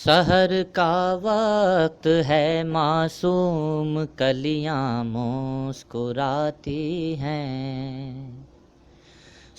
سحر کا وقت ہے، معصوم کلیاں مسکراتی ہیں۔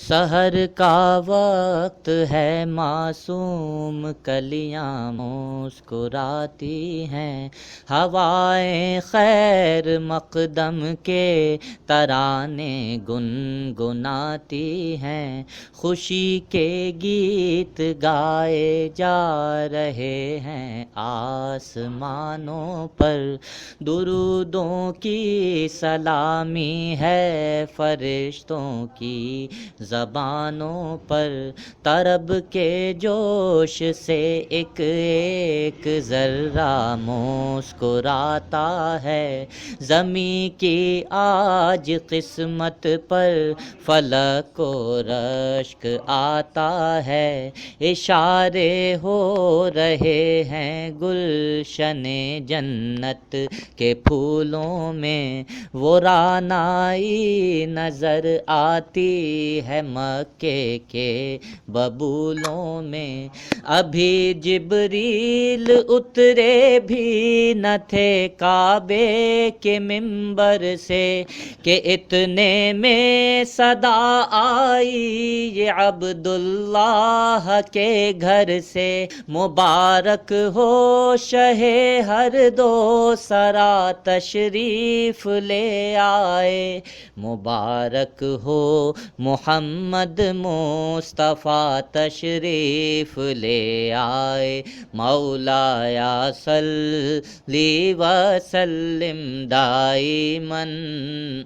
سحر کا وقت ہے، معصوم کلیاں مسکراتی ہیں۔ ہوائیں خیر مقدم کے ترانے گنگناتی ہیں۔ خوشی کے گیت گائے جا رہے ہیں آسمانوں پر۔ درودوں کی سلامی ہے فرشتوں کی زبانوں پر۔ طرب کے جوش سے ایک ایک ذرہ مسکراتا ہے۔ زمیں کی آج قسمت پر فلک کو رشک آتا ہے۔ اشارے ہو رہے ہیں گلشن جنت کے پھولوں میں۔ وہ رعنائی نظر آتی ہے مکے کے ببولوں میں۔ ابھی جبریل اترے بھی نہ تھے کعبے کے منبر سے کہ اتنے میں صدا آئی یہ عبداللہ کے گھر سے۔ مبارک ہو شہ ہر دو سرا تشریف لے آئے۔ مبارک ہو محمد مصطفیٰ تشریف لے آئے۔ مولایا صلی وسلم دائما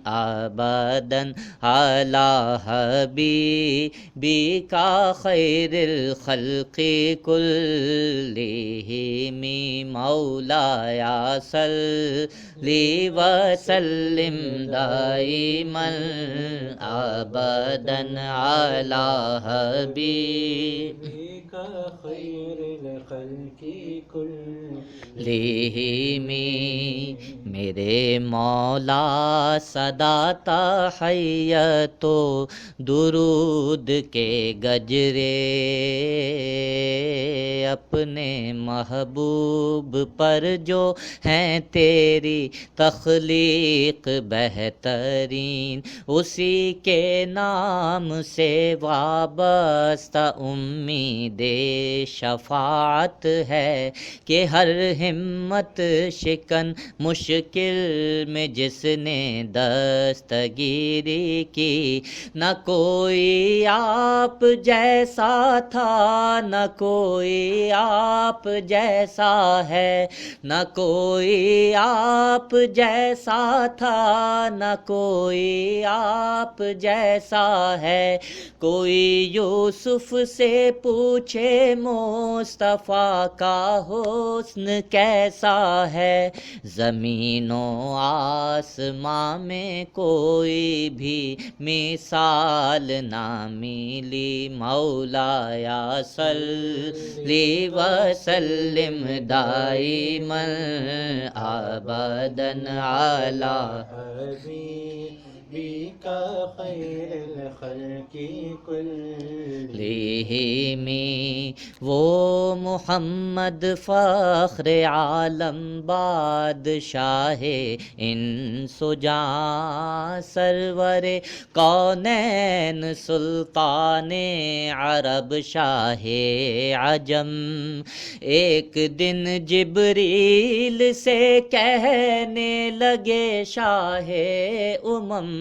ابدا علی حبیبک خیر الخلق کلہم۔ مولایا صلی وسلم دائما ابدا علی حبیبک خیر الخلق کلہم۔ میرے مولا صدا تحیت و درود کے گجرے اپنے محبوب پر جو ہیں تیری تخلیق بہترین، اسی کے نام سے وابستہ امید شفاعت ہے کہ ہر ہمت شکن مشکل میں جس نے دستگیری کی، نہ کوئی آپ جیسا تھا نہ کوئی آپ جیسا ہے، نہ کوئی آپ جیسا تھا نہ کوئی آپ جیسا ہے۔ کوئی یوسف سے پوچھے مصطفیٰ کا حسن کیسا ہے، زمین و آسمان میں کوئی بھی مثال نہ ملی۔ مولایا صلی وسلم دائما ابدا علی حبیبک خیر الخلق کلہم۔ وہ محمد فخر عالم بادشاہ انس و جاں سرور کونین سلطان عرب شاہ عجم، ایک دن جبریل سے کہنے لگے شاہ امم،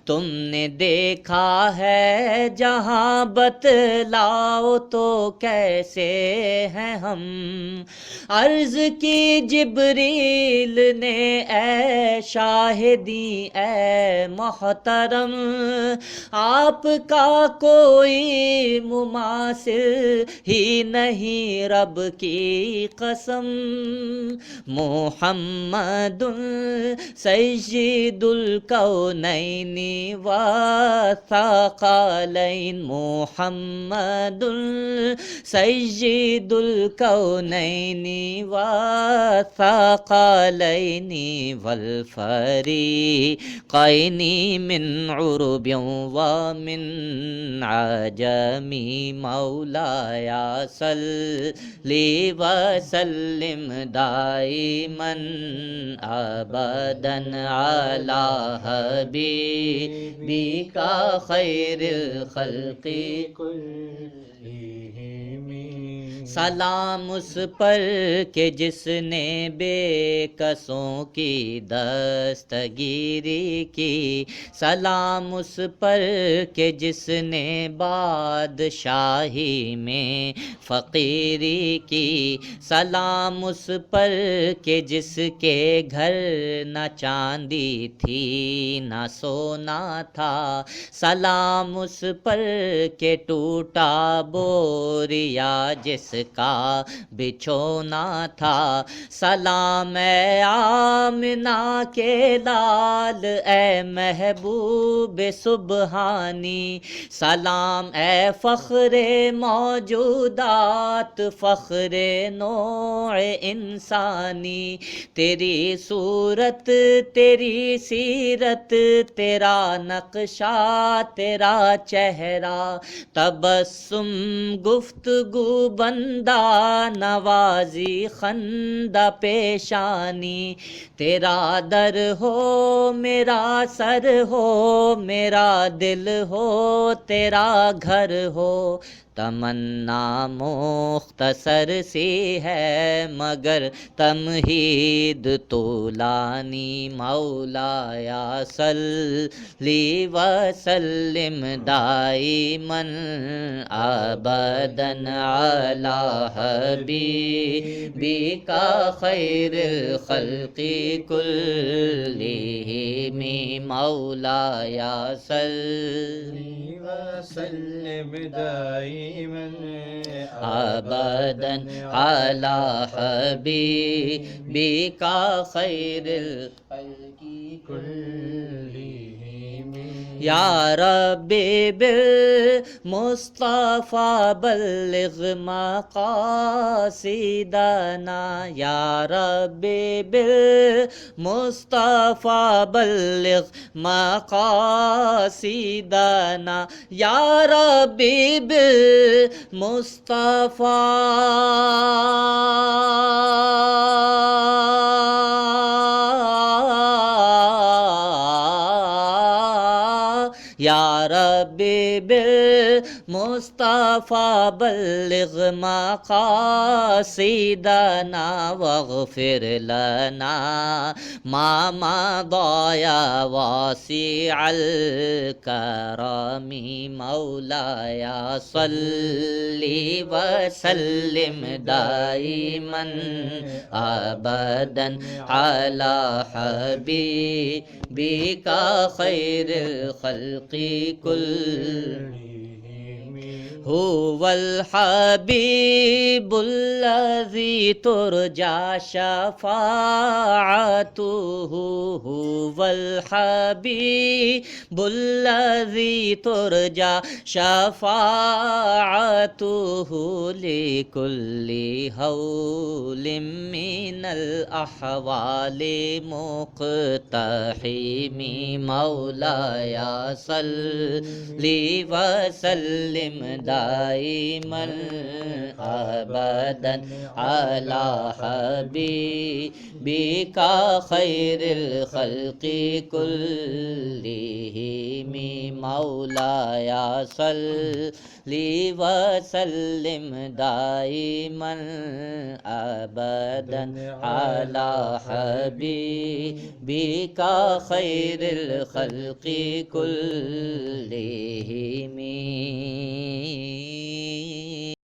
تم نے دیکھا ہے جہاں بتلاؤ تو کیسے ہیں ہم۔ عرض کی جبریل نے اے شاہدی اے محترم، آپ کا کوئی مماثل ہی نہیں رب کی قسم۔ محمد سید الکونین الكونين والثقلين محمد سيد الكونين والثقلين والفريقين من عرب ومن عجم مولاي صل وسلم دائما ابدا على حبيبك خير الخلق سلام اس پر کہ جس نے بے کسوں کی دستگیری کی، سلام اس پر کہ جس نے بادشاہی میں فقیری کی، سلام اس پر کہ جس کے گھر نہ چاندی تھی نہ سونا تھا، سلام اس پر کہ ٹوٹا بوریا جس کا بچھونا تھا، سلام اے آمنہ کے لال اے محبوب سبحانی، سلام اے فخر موجودات فخر نوع انسانی، تیری صورت تیری سیرت تیرا نقشہ تیرا چہرہ، تبسم گفتگو بندہ نوازی خندہ پیشانی، تیرا در ہو میرا سر ہو میرا دل ہو تیرا گھر ہو، تمنا مختصر سی ہے مگر تمہید طولانی، مولایا صلی وسلم دائما ابدا علی حبیبک خیر الخلق کلہم، مولایا صلی وسلم دائما ابدا علی حبیبک خیر الخلق كلهم یا ربی بالمصطفى بلغ مقاصدنا، یا ربی بالمصطفى بلغ مقاصدنا، یا ربی بالمصطفى یا ربی بالمصطفى بلغ مقاصدنا، واغفر لنا ما مضى یا واسع الكرم، مولاي صل وسلم دائما ابدا على حبيبك خير الخلق كلهم، هو الحبيب الذي ترجى شفاعته، هو الحبيب الذي ترجى شفاعته، لكل هول من الأحوال مقتحم، مولاي صل وسلم دائما ابدا على حبيبك خير الخلق كلهم، مولاي صل وسلم دائما ابدا على حبيبك خير الخلق كلهم.